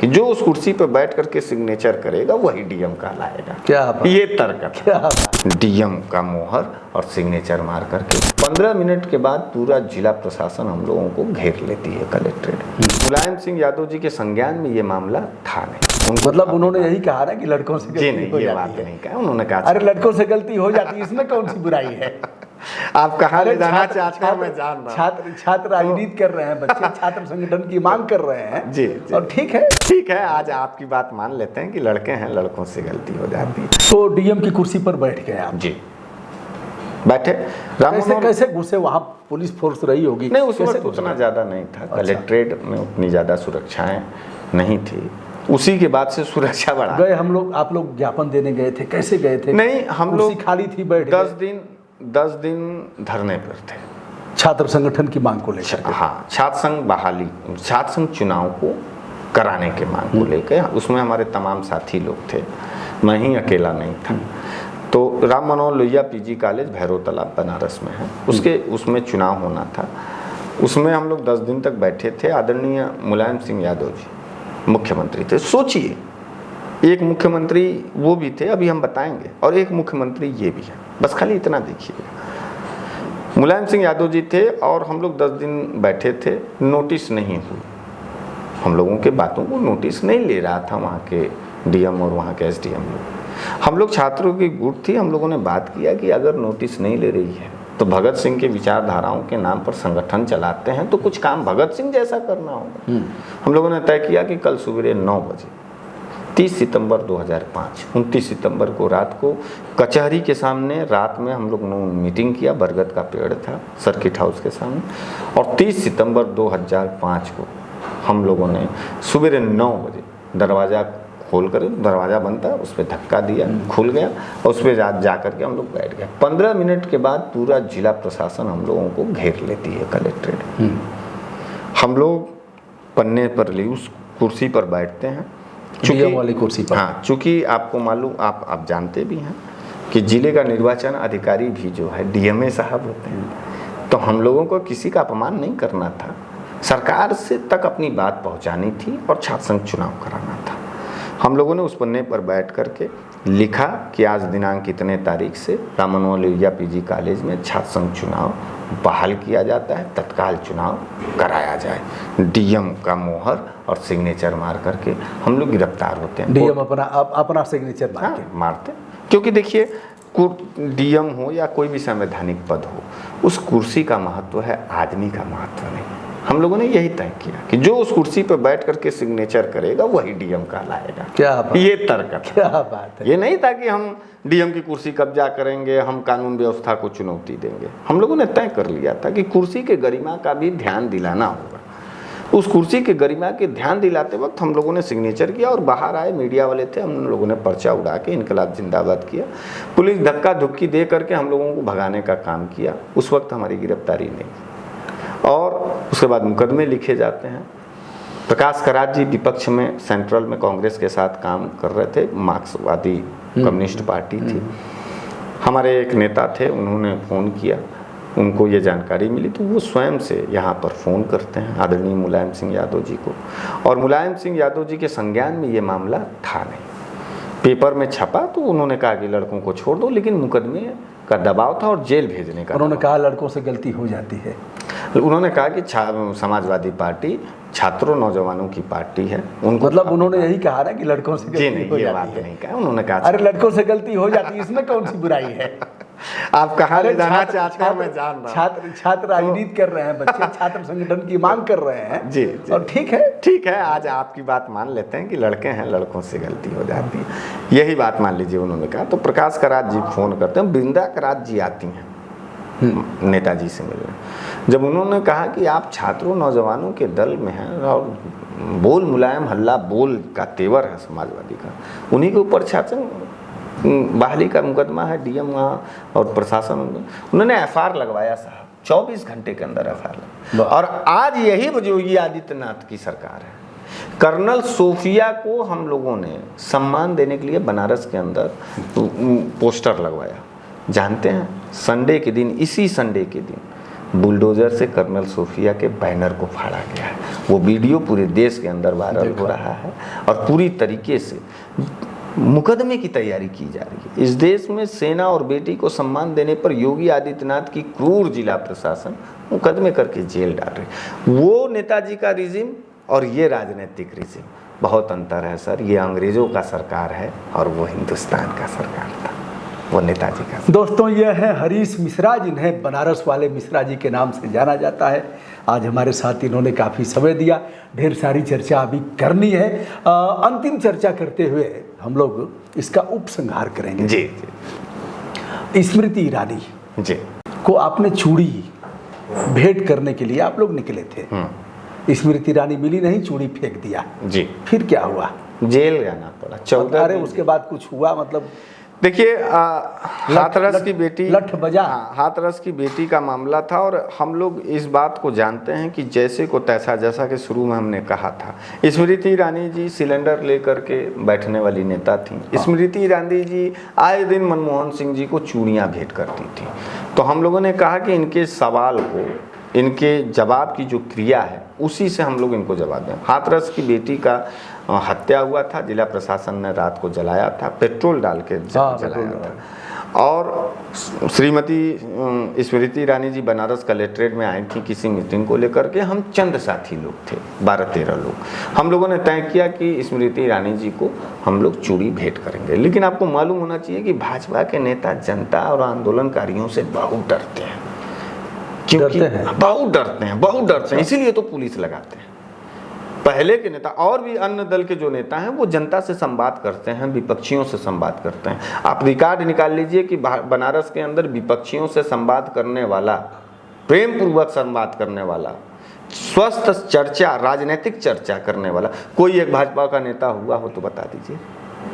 कि जो उस कुर्सी पर बैठ करके सिग्नेचर करेगा वही डीएम कहलाएगा। क्या बात, ये तर्क था। क्या बात। डीएम का मोहर और सिग्नेचर मार करके 15 मिनट के बाद पूरा जिला प्रशासन हम लोगों को घेर लेती है कलेक्ट्रेट। मुलायम सिंह यादव जी के संज्ञान में ये मामला था नहीं। मतलब उन्होंने यही कहा ना कि लड़कों से जी गलती हो नहीं, ये जाती बात है। नहीं कहा उन्होंने। कहा अरे लड़कों से गलती हो जाती है, इसमें कौन सी बुराई है? आप कहाँ ले जाना छात्र- चाहते हैं मैं जान रहा हूं। छात्र राजनीति कर रहे हैं, बच्चे छात्र संगठन की मांग कर रहे हैं। जी। और ठीक है, ठीक है, आज आपकी बात मान लेते हैं कि लड़के हैं, लड़कों से गलती हो जाती है। तो डीएम की कुर्सी पर बैठ गए आप। जी बैठे। कैसे घुसे? वहाँ पुलिस फोर्स रही होगी। नहीं, उस कैसे वक्त घुसे? उतना ज़्यादा नहीं था। अच्छा। कलेक्ट्रेट में उतनी ज़्यादा सुरक्षाएं नहीं थी। उसी के बाद से सुरक्षा बढ़ा गए हम लोग, आप लोग ज्ञापन देने गए थे, कैसे गए थे? नहीं, हम कुर्सी लोग खाली थी, बैठ 10 दिन धरने पर थे, छात्र संगठन की मांग को लेकर। हाँ, छात्र संघ बहाली, छात्र संघ चुनाव को कराने के मांग को लेकर। उसमें हमारे तमाम साथी लोग थे, मैं ही अकेला नहीं था। तो राम मनोहर लोहिया पीजी कॉलेज भैरव तालाब बनारस में है, उसमें चुनाव होना था। उसमें हम लोग 10 दिन तक बैठे थे। आदरणीय मुलायम सिंह यादव जी मुख्यमंत्री थे। सोचिए, एक मुख्यमंत्री वो भी थे, अभी हम बताएंगे, और एक मुख्यमंत्री ये भी है। बस खाली इतना देखिएगा। मुलायम सिंह यादव जी थे और हम लोग 10 दिन बैठे थे। नोटिस नहीं हुई, हम लोगों के बातों को नोटिस नहीं ले रहा था वहाँ के डीएम और वहाँ के एसडीएम लोग। हम लोग छात्रों की गुट थी, हम लोगों ने बात किया कि अगर नोटिस नहीं ले रही है तो भगत सिंह के विचारधाराओं के नाम पर संगठन चलाते हैं तो कुछ काम भगत सिंह जैसा करना होगा। हम लोगों ने तय किया कि कल सवेरे 9 बजे 30 सितंबर 2005, 29 सितंबर को रात को कचहरी के सामने रात में हम लोग ने मीटिंग किया। बरगद का पेड़ था सर्किट हाउस के सामने। और 30 सितंबर 2005 को हम लोगों ने सवेरे 9 बजे दरवाज़ा खोल कर, दरवाज़ा बंद था, उस पर धक्का दिया, खुल गया और उस पर जा करके हम लोग बैठ गए। 15 मिनट के बाद पूरा जिला प्रशासन हम लोगों को घेर लेती है कलेक्ट्रेट। हम लोग पन्ने पर ली उस कुर्सी पर बैठते हैं, डीएम वाली कुर्सी पर। हाँ, चूँकि आपको मालूम, आप जानते भी हैं कि जिले का निर्वाचन अधिकारी भी जो है डीएमए साहब होते हैं। तो हम लोगों को किसी का अपमान नहीं करना था, सरकार से तक अपनी बात पहुंचानी थी और छात्र संघ चुनाव कराना था। हम लोगों ने उस पन्ने पर बैठ करके लिखा कि आज दिनांक इतने तारीख से राम मनोहर लोहिया पीजी कॉलेज में छात्र संघ चुनाव बहाल किया जाता है, तत्काल चुनाव कराया जाए। डीएम का मोहर और सिग्नेचर मार करके हम लोग गिरफ्तार होते हैं। डीएम अपना सिग्नेचर मार के मारते, क्योंकि देखिए डीएम हो या कोई भी संवैधानिक पद हो, उस कुर्सी का महत्व है, आदमी का महत्व नहीं। हम लोगों ने यही तय किया कि जो उस कुर्सी पर बैठ करके सिग्नेचर करेगा वही डीएम कहलाएगा। क्या बात, ये तर्क था। क्या बात है। ये नहीं था कि हम डीएम की कुर्सी कब्जा करेंगे, हम कानून व्यवस्था को चुनौती देंगे। हम लोगों ने तय कर लिया था कि कुर्सी के गरिमा का भी ध्यान दिलाना होगा। उस कुर्सी के गरिमा के ध्यान दिलाते वक्त हम लोगों ने सिग्नेचर किया और बाहर आए मीडिया वाले थे, हम लोगों ने पर्चा उड़ा के इनकलाब जिंदाबाद किया। पुलिस धक्का धुक्की दे करके हम लोगों को भगाने का काम किया। उस वक्त हमारी गिरफ्तारी नहीं, और उसके बाद मुकदमे लिखे जाते हैं। प्रकाश करात जी विपक्ष में सेंट्रल में कांग्रेस के साथ काम कर रहे थे, मार्क्सवादी कम्युनिस्ट पार्टी थी। हमारे एक नेता थे, उन्होंने फ़ोन किया, उनको ये जानकारी मिली तो वो स्वयं से यहाँ पर फ़ोन करते हैं आदरणीय मुलायम सिंह यादव जी को। और मुलायम सिंह यादव जी के संज्ञान में ये मामला था नहीं, पेपर में छपा तो उन्होंने कहा कि लड़कों को छोड़ दो, लेकिन मुकदमे का दबाव था और जेल भेजने का। उन्होंने कहा लड़कों से गलती हो जाती है। उन्होंने कहा कि समाजवादी पार्टी छात्रों नौजवानों की पार्टी है, उनको मतलब उन्होंने यही कहा ना कि लड़कों से जी गलती हो नहीं, ये बात जाती है। नहीं कहा। उन्होंने कहा अरे लड़कों से गलती हो जाती है, इसमें कौन सी बुराई है? आप कहाँ ले जाना छात्र- चाहते हैं मैं जान रहा हूं। छात्र राजनीति कर रहे हैं, बच्चे छात्र संगठन की मांग कर रहे हैं। जी। और ठीक है, ठीक है, आज आपकी बात मान लेते हैं कि लड़के हैं, लड़कों से गलती हो जाती है, यही बात मान लीजिए उन्होंने कहा। तो प्रकाश करात जी फोन करते हैं, वृंदा करात जी आती हैं नेताजी से मिलने। जब उन्होंने कहा कि आप छात्रों नौजवानों के दल में हैं और बोल मुलायम हल्ला बोल का तेवर है समाजवादी का, उन्हीं के ऊपर छात्र बहाली का मुकदमा है, डीएम वहाँ और प्रशासन, उन्होंने एफआईआर लगवाया साहब, 24 घंटे के अंदर एफआईआर। और आज यही योगी आदित्यनाथ की सरकार है। कर्नल सोफिया को हम लोगों ने सम्मान देने के लिए बनारस के अंदर पोस्टर लगवाया। जानते हैं, संडे के दिन, इसी संडे के दिन बुलडोजर से कर्नल सोफिया के बैनर को फाड़ा गया है। वो वीडियो पूरे देश के अंदर वायरल हो रहा है और पूरी तरीके से मुकदमे की तैयारी की जा रही है। इस देश में सेना और बेटी को सम्मान देने पर योगी आदित्यनाथ की क्रूर जिला प्रशासन मुकदमे करके जेल डाल रही। वो नेताजी का रिजिम और ये राजनीतिक रिजिम, बहुत अंतर है सर। ये अंग्रेजों का सरकार है और वो हिंदुस्तान का सरकार था, वो नेताजी का। दोस्तों, ये है हरीश मिश्रा, जिन्हें बनारस वाले मिश्रा जी के नाम से जाना जाता है। आज हमारे साथ इन्होंने काफ़ी समय दिया। ढेर सारी चर्चा अभी करनी है। अंतिम चर्चा करते हुए हम लोग इसका उपसंहार करेंगे। जी जी। स्मृति ईरानी जी को आपने चूड़ी भेंट करने के लिए आप लोग निकले थे। स्मृति ईरानी मिली नहीं, चूड़ी फेंक दिया। जी। फिर क्या हुआ? जेल जाना पड़ा 14 दिन। उसके बाद कुछ हुआ? मतलब देखिए, हाथरस की बेटी, लठ बजा। हाँ, हाथरस की बेटी का मामला था और हम लोग इस बात को जानते हैं कि जैसे को तैसा, जैसा कि शुरू में हमने कहा था, स्मृति ईरानी जी सिलेंडर लेकर के बैठने वाली नेता थी। स्मृति ईरानी जी आए दिन मनमोहन सिंह जी को चूड़ियाँ भेंट करती थी। तो हम लोगों ने कहा कि इनके सवाल को, इनके जवाब की जो क्रिया है, उसी से हम लोग इनको जवाब दें। हाथरस की बेटी का हत्या हुआ था, जिला प्रशासन ने रात को जलाया था, पेट्रोल डाल के जलाया था। और श्रीमती स्मृति ईरानी जी बनारस कलेक्ट्रेट में आई थी किसी मीटिंग को लेकर के। हम चंद साथी लोग थे, 12-13 लोग। हम लोगों ने तय किया कि स्मृति ईरानी जी को हम लोग चूड़ी भेंट करेंगे। लेकिन आपको मालूम होना चाहिए कि भाजपा के नेता जनता और आंदोलनकारियों से बहुत डरते हैं, क्योंकि बहुत डरते हैं, इसीलिए तो पुलिस लगाते हैं। पहले के नेता और भी अन्य दल के जो नेता हैं वो जनता से संवाद करते हैं, विपक्षियों से संवाद करते हैं। आप रिकॉर्ड निकाल लीजिए कि बनारस के अंदर विपक्षियों से संवाद करने वाला, प्रेम पूर्वक संवाद करने वाला, स्वस्थ चर्चा, राजनीतिक चर्चा करने वाला कोई एक भाजपा का नेता हुआ हो तो बता दीजिए।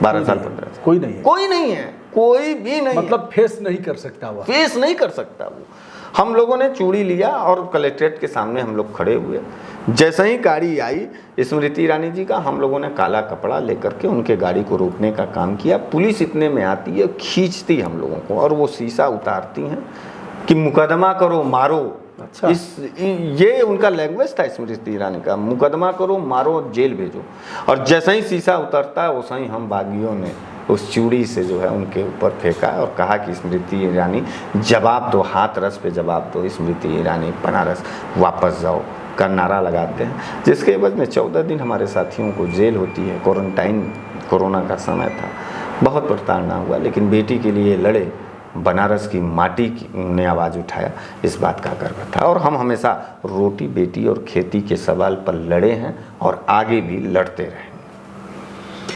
12 साल 15 साल कोई नहीं है, कोई नहीं है, कोई भी नहीं। मतलब फेस नहीं कर सकता, वो फेस नहीं कर सकता वो। हम लोगों ने चूड़ी लिया और कलेक्ट्रेट के सामने हम लोग खड़े हुए। जैसे ही गाड़ी आई स्मृति ईरानी जी का, हम लोगों ने काला कपड़ा लेकर के उनके गाड़ी को रोकने का काम किया। पुलिस इतने में आती है, खींचती हम लोगों को और वो शीशा उतारती हैं कि मुकदमा करो, मारो। अच्छा। ये उनका लैंग्वेज था स्मृति ईरानी का, मुकदमा करो, मारो, जेल भेजो। और जैसे ही शीशा उतरता है वैसे ही हम बागियों ने उस चूड़ी से जो है उनके ऊपर फेंका और कहा कि स्मृति ईरानी जवाब दो, हाथरस पे जवाब दो, स्मृति ईरानी बनारस वापस जाओ का नारा लगाते हैं। जिसके एवज में 14 दिन हमारे साथियों को जेल होती है। क्वारंटाइन, कोरोना का समय था, बहुत प्रताड़ना हुआ, लेकिन बेटी के लिए लड़े। बनारस की माटी ने आवाज़ उठाया, इस बात का गर्व था। और हम हमेशा रोटी, बेटी और खेती के सवाल पर लड़े हैं और आगे भी लड़ते रहें।